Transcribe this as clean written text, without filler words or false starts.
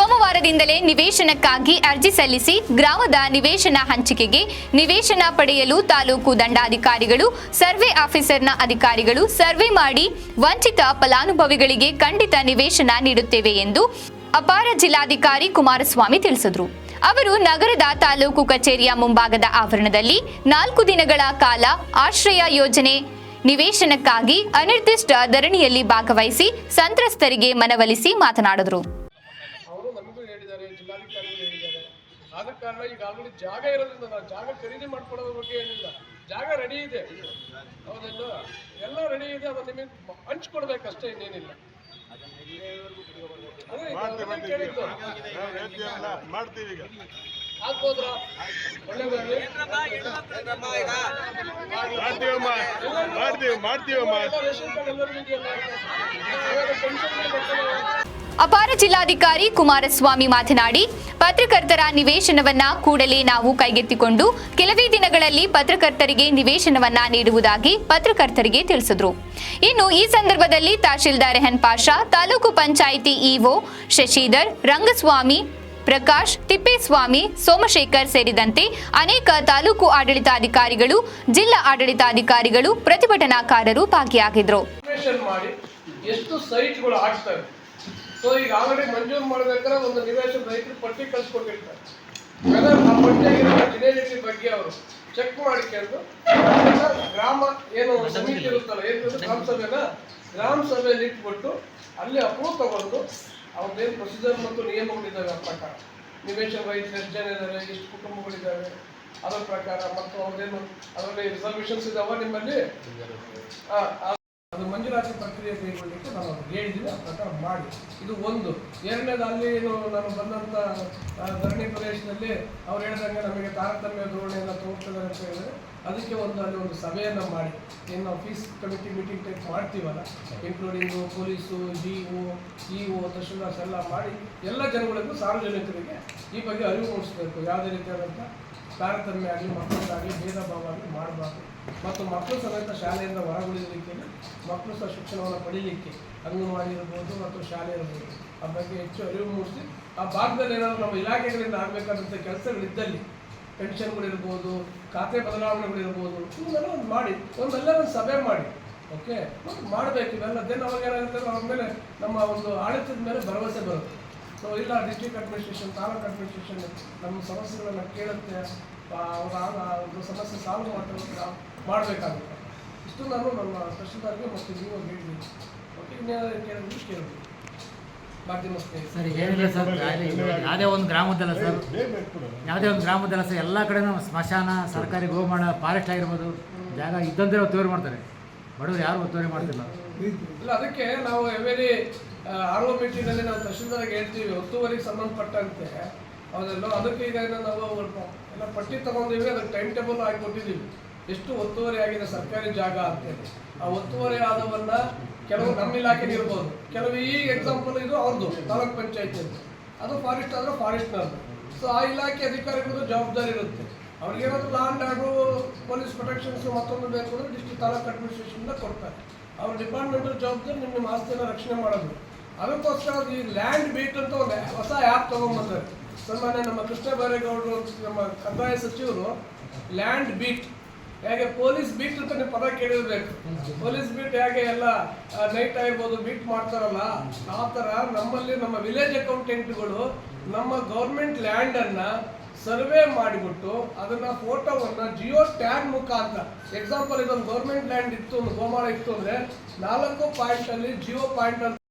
ಸೋಮವಾರದಿಂದಲೇ ನಿವೇಶನಕ್ಕಾಗಿ ಅರ್ಜಿ ಸಲ್ಲಿಸಿ ಗ್ರಾಮದ ನಿವೇಶನ ಹಂಚಿಕೆಗೆ ನಿವೇಶನ ಪಡೆಯಲು ತಾಲೂಕು ದಂಡಾಧಿಕಾರಿಗಳು, ಸರ್ವೆ ಆಫೀಸರ್ನ ಅಧಿಕಾರಿಗಳು ಸರ್ವೆ ಮಾಡಿ ವಂಚಿತ ಫಲಾನುಭವಿಗಳಿಗೆ ಖಂಡಿತ ನಿವೇಶನ ನೀಡುತ್ತೇವೆ ಎಂದು ಅಪಾರ ಜಿಲ್ಲಾಧಿಕಾರಿ ಕುಮಾರಸ್ವಾಮಿ ತಿಳಿಸಿದರು. ಅವರು ನಗರದ ತಾಲೂಕು ಕಚೇರಿಯ ಮುಂಭಾಗದ ಆವರಣದಲ್ಲಿ 4 ದಿನಗಳ ಕಾಲ ಆಶ್ರಯ ಯೋಜನೆ ನಿವೇಶನಕ್ಕಾಗಿ ಅನಿರ್ದಿಷ್ಟ ಧರಣಿಯಲ್ಲಿ ಭಾಗವಹಿಸಿ ಸಂತ್ರಸ್ತರಿಗೆ ಮನವೊಲಿಸಿ ಮಾತನಾಡಿದರು. ಆದ ಕಾರಣ ಈಗ ಆಲ್ರೆಡಿ ಜಾಗ ಇರೋದ್ರಿಂದ ನಾವು ಜಾಗ ಖರೀದಿ ಮಾಡ್ಕೊಳ್ಳೋದ್ರ ಬಗ್ಗೆ ಏನಿಲ್ಲ, ಜಾಗ ರೆಡಿ ಇದೆ, ಹೌದಲ್ಲ, ಎಲ್ಲ ರೆಡಿ ಇದೆ, ಅದು ನಿಮಗೆ ಹಂಚ್ಕೊಡ್ಬೇಕಷ್ಟೇ, ಇನ್ನೇನಿಲ್ಲ. ಮಾಡ್ತೀವಿ ಈಗ ಆಗ್ಬೋದ್ರ ಮಾಡ್ತೀವಮ್ಮ. ಅಪಾರ ಜಿಲ್ಲಾಧಿಕಾರಿ ಕುಮಾರಸ್ವಾಮಿ ಮಾತನಾಡಿ, ಪತ್ರಕರ್ತರ ನಿವೇಶನವನ್ನ ಕೂಡಲೇ ನಾವು ಕೈಗೆತ್ತಿಕೊಂಡು ಕೆಲವೇ ದಿನಗಳಲ್ಲಿ ಪತ್ರಕರ್ತರಿಗೆ ನಿವೇಶನವನ್ನ ನೀಡುವುದಾಗಿ ಪತ್ರಕರ್ತರಿಗೆ ತಿಳಿಸಿದರು. ಇನ್ನು ಈ ಸಂದರ್ಭದಲ್ಲಿ ತಹಶೀಲ್ದಾರ್ ರೆಹನ್ ಪಾಷಾ, ತಾಲೂಕು ಪಂಚಾಯಿತಿ ಇಒ ಶಶಿಧರ್, ರಂಗಸ್ವಾಮಿ, ಪ್ರಕಾಶ್, ತಿಪ್ಪೇಸ್ವಾಮಿ, ಸೋಮಶೇಖರ್ ಸೇರಿದಂತೆ ಅನೇಕ ತಾಲೂಕು ಆಡಳಿತಾಧಿಕಾರಿಗಳು, ಜಿಲ್ಲಾ ಆಡಳಿತಾಧಿಕಾರಿಗಳು, ಪ್ರತಿಭಟನಾಕಾರರು ಭಾಗಿಯಾಗಿದ್ದರು. ಎಷ್ಟು ಸೈಟ್ಗಳು ಆಗ್ತವೆ, ಸೊ ಈಗ ಆಲ್ರೆಡಿ ಮಂಜೂರು ಮಾಡಬೇಕಾದ್ರೆ ಒಂದು ನಿವೇಶನ ರೈತರು ಪಟ್ಟಿ ಕಳ್ಸಿಕೊಟ್ಟಿರ್ತಾರೆ. ಆ ಪಟ್ಟಿಯಾಗಿರೋ ಜಿನೇಲಿಟಿ ಬಗ್ಗೆ ಅವರು ಚೆಕ್ ಮಾಡಿಕೊಂಡು ಗ್ರಾಮ ಏನು ಸಮಿತಿ ಇರುತ್ತಲ್ಲ, ಏನು ಗ್ರಾಮ ಸಭೆಯಲ್ಲಿ ಇಟ್ಬಿಟ್ಟು ಅಲ್ಲಿ ಅಪ್ರೂವ್ ತಗೊಂಡು ಅವ್ರದ್ದೇನು ಪ್ರೊಸೀಜರ್ ಮತ್ತು ನಿಯಮಗಳಿದ್ದಾವೆ ಆ ಪ್ರಕಾರ, ನಿವೇಶನ ರೈತರು ಎಷ್ಟು ಜನ ಇದ್ದಾರೆ, ಎಷ್ಟು ಕುಟುಂಬಗಳಿದ್ದಾವೆ ಅದರ ಪ್ರಕಾರ, ಮತ್ತು ಅವ್ರದ್ದೇನು ಅದರಲ್ಲಿ ರಿಸರ್ವೇಷನ್ಸ್ ಇದಾವ ನಿಮ್ಮಲ್ಲಿ, ಅದು ಮಂಜೂರಾತಿ ಪ್ರಕ್ರಿಯೆ ಕೈಗೊಳ್ಳಲಿಕ್ಕೆ ನಾವು ಹೇಳಿದ್ವಿ. ಆ ಪ್ರಕಾರ ಮಾಡಿ. ಇದು ಒಂದು. ಎರಡನೇದು, ಅಲ್ಲಿ ನಾನು ಬಂದಂಥ ಧರಣಿ ಪ್ರದೇಶದಲ್ಲಿ ಅವ್ರು ಹೇಳಿದಂಗೆ ನಮಗೆ ತಾರತಮ್ಯ ಧೋರಣೆಯನ್ನು ತೋರಿಸ್ತಿದ್ದಾರೆ ಅಂತ ಹೇಳಿದ್ರೆ ಅದಕ್ಕೆ ಅಲ್ಲಿ ಒಂದು ಸಭೆಯನ್ನು ಮಾಡಿ, ಏನು ನಾವು ಫೀಸ್ ಕಮಿಟಿ ಮೀಟಿಂಗ್ ಟೈಪ್ ಮಾಡ್ತೀವಲ್ಲ, ಇನ್ಕ್ಲೂಡಿಂಗು ಪೊಲೀಸು, ಇಒ ತಹಶೀಲ್ದಾರ್ಸ್ ಎಲ್ಲ ಮಾಡಿ ಎಲ್ಲ ಜನಗಳಿಗೂ ಸಾರ್ವಜನಿಕರಿಗೆ ಈ ಬಗ್ಗೆ ಅರಿವು ಮೂಡಿಸಬೇಕು. ಯಾವುದೇ ರೀತಿಯಾದಂಥ ತಾರತಮ್ಯ ಆಗಲಿ, ಮಕ್ಕಳಿಗಾಗಲಿ ಭೇದ ಭಾವ ಆಗಲಿ ಮಾಡಬಾರ್ದು. ಮತ್ತು ಮಕ್ಕಳು ಸಮೇತ ಶಾಲೆಯಿಂದ ಹೊರಗುಳಿಯಲಿಕ್ಕೆ, ಮಕ್ಕಳು ಸಹ ಶಿಕ್ಷಣವನ್ನು ಪಡೀಲಿಕ್ಕೆ ಅಂಗನವಾಡಿ ಇರ್ಬೋದು ಮತ್ತು ಶಾಲೆ ಇರ್ಬೋದು, ಆ ಬಗ್ಗೆ ಹೆಚ್ಚು ಅರಿವು ಮೂಡಿಸಿ ಆ ಭಾಗದಲ್ಲಿ ಏನಾದರೂ ನಮ್ಮ ಇಲಾಖೆಗಳಿಂದ ಆಗಬೇಕಾದಂಥ ಕೆಲಸಗಳಿದ್ದಲ್ಲಿ, ಪೆನ್ಷನ್ಗಳಿರ್ಬೋದು, ಖಾತೆ ಬದಲಾವಣೆಗಳಿರ್ಬೋದು, ಇವೆಲ್ಲ ಒಂದು ಮಾಡಿ ಒಂದೆಲ್ಲ ಒಂದು ಸಭೆ ಮಾಡಿ, ಓಕೆ, ಮಾಡಬೇಕು. ಇವೆಲ್ಲ ದೆನ್ ಅವಾಗ ಏನಾಗುತ್ತೆ, ಅವ್ರ ಮೇಲೆ ನಮ್ಮ ಒಂದು ಆಡಳಿತದ ಮೇಲೆ ಭರವಸೆ ಬರುತ್ತೆ. ಸೊ ಇಲ್ಲ, ಡಿಸ್ಟ್ರಿಕ್ಟ್ ಅಡ್ಮಿನಿಸ್ಟ್ರೇಷನ್, ತಾಲೂಕು ಅಡ್ಮಿನಿಸ್ಟ್ರೇಷನ್ ನಮ್ಮ ಸಮಸ್ಯೆಗಳನ್ನು ಕೇಳುತ್ತೆ, ಅವರ ಸಮಸ್ಯೆ ಸಾಲ್ವ್ ಮಾಡಬೇಕಾಗುತ್ತೆ. ಇಷ್ಟು ನಾನು ನಮ್ಮ ತಹಶೀಲ್ದಾರ್ಗೆ ಮತ್ತು ನೀವು ಹೇಳಿದ್ದೀನಿ. ಓಕೆ, ಇನ್ನೇನಾದರೂ ಕೇಳಿದ್ರು ಮಾಧ್ಯಮ ಸರ್ ಏನಿಲ್ಲ ಸರ್, ಯಾವುದೇ ಒಂದು ಗ್ರಾಮದಲ್ಲ ಸರ್, ಎಲ್ಲ ಕಡೆನೂ ಸ್ಮಶಾನ, ಸರ್ಕಾರಿ ಗೋಮಾಳ, ಫಾರೆಸ್ಟ್ ಆಗಿರ್ಬೋದು, ಜಾಗ ಇದ್ದಂತೆ ಒತ್ತುವರಿ ಮಾಡ್ತಾರೆ. ಬಡವರು ಯಾರು ಒತ್ತುವರಿ ಮಾಡ್ತಿಲ್ಲ. ಇಲ್ಲ, ಅದಕ್ಕೆ ನಾವು ಎವ್ರಿ ಆರ್ ಒ ಮೀಟಿಂಗಲ್ಲಿ ನಾವು ತಹಶೀಲ್ದಾರ್ಗೆ ಹೇಳ್ತೀವಿ, ಒತ್ತುವರಿಗೆ ಸಂಬಂಧಪಟ್ಟಂತೆ ಹೌದಲ್ಲ. ಅದಕ್ಕೆ ಈಗ ನಾವು ಎಲ್ಲ ಪಟ್ಟಿ ತಗೊಂಡಿವಿ, ಅದಕ್ಕೆ ಟೈಮ್ ಟೇಬಲ್ ಆಗಿ ಕೊಟ್ಟಿದ್ದೀವಿ, ಎಷ್ಟು ಒತ್ತುವರಿ ಆಗಿದೆ ಸರ್ಕಾರಿ ಜಾಗ ಅಂತೇಳಿ. ಆ ಒತ್ತುವರಿ ಆದವನ್ನ ಕೆಲವು ನಮ್ಮ ಇಲಾಖೆ ಇರ್ಬೋದು, ಕೆಲವು ಈ ಎಕ್ಸಾಂಪಲ್ ಇದು ಅವ್ರದ್ದು ತಾಲೂಕ್ ಪಂಚಾಯತ್, ಅದು ಫಾರೆಸ್ಟ್ ಆದರೆ ಫಾರೆಸ್ಟ್ನದ್ದು. ಸೊ ಆ ಇಲಾಖೆ ಅಧಿಕಾರಿಗಳದ್ದು ಜವಾಬ್ದಾರಿ ಇರುತ್ತೆ. ಅವ್ರಿಗೇನಾದ್ರು ಲ್ಯಾಂಡ್ ಆರ್ಡ್ರು, ಪೊಲೀಸ್ ಪ್ರೊಟೆಕ್ಷನ್ಸ್ ಮತ್ತೊಂದು ಬೇಕು ಅಂದರೆ ಡಿಸ್ಟ್ರಿಕ್ಟ್ ತಾಲೂಕು ಅಡ್ಮಿನಿಸ್ಟ್ರೇಷನ್ ಕೊಡ್ತಾರೆ. ಅವ್ರ ಡಿಪಾರ್ಟ್ಮೆಂಟಲ್ ಜವಾಬ್ದಾರಿ ನಿಮ್ಮ ಆಸ್ತಿಯನ್ನು ರಕ್ಷಣೆ ಮಾಡೋದು. ಅದಕ್ಕೋಸ್ಕರ ಈ ಲ್ಯಾಂಡ್ ಬೀಟ್ ಅಂತ ಒಂದು ಹೊಸ ಆ್ಯಪ್ ತೊಗೊಂಡ್ಬಂತಾರೆ. ಸನ್ಮಾನ್ಯ ನಮ್ಮ ಕೃಷ್ಣ ಬೈರೇಗೌಡರು, ನಮ್ಮ ಕಂದಾಯ ಸಚಿವರು, ಲ್ಯಾಂಡ್ ಬೀಟ್ ಹೇಗೆ ಪೊಲೀಸ್ ಬೀಟ್ ಅಂತ ನೀವು ಪದ ಕೇಳಿರ್ಬೇಕು. ಪೊಲೀಸ್ ಬೀಟ್ ಹೇಗೆ ಎಲ್ಲ ನೈಟ್ ಆಗಿರ್ಬೋದು ಬೀಟ್ ಮಾಡ್ತಾರಲ್ಲ, ಆ ಥರ ನಮ್ಮಲ್ಲಿ ನಮ್ಮ ವಿಲೇಜ್ ಅಕೌಂಟೆಂಟ್ಗಳು ನಮ್ಮ ಗೌರ್ಮೆಂಟ್ ಲ್ಯಾಂಡನ್ನು ಸರ್ವೆ ಮಾಡಿಬಿಟ್ಟು ಅದನ್ನು ಫೋಟೋವನ್ನು ಜಿಯೋ ಟ್ಯಾಗ್ ಮುಖಾಂತರ, ಎಕ್ಸಾಂಪಲ್ ಇದೊಂದು ಗೌರ್ಮೆಂಟ್ ಲ್ಯಾಂಡ್ ಇತ್ತು, ಒಂದು ಗೋಮಾಳ ಇತ್ತು ಅಂದರೆ 4 ಪಾಯಿಂಟಲ್ಲಿ ಜಿಯೋ ಪಾಯಿಂಟ್ ಅಂತ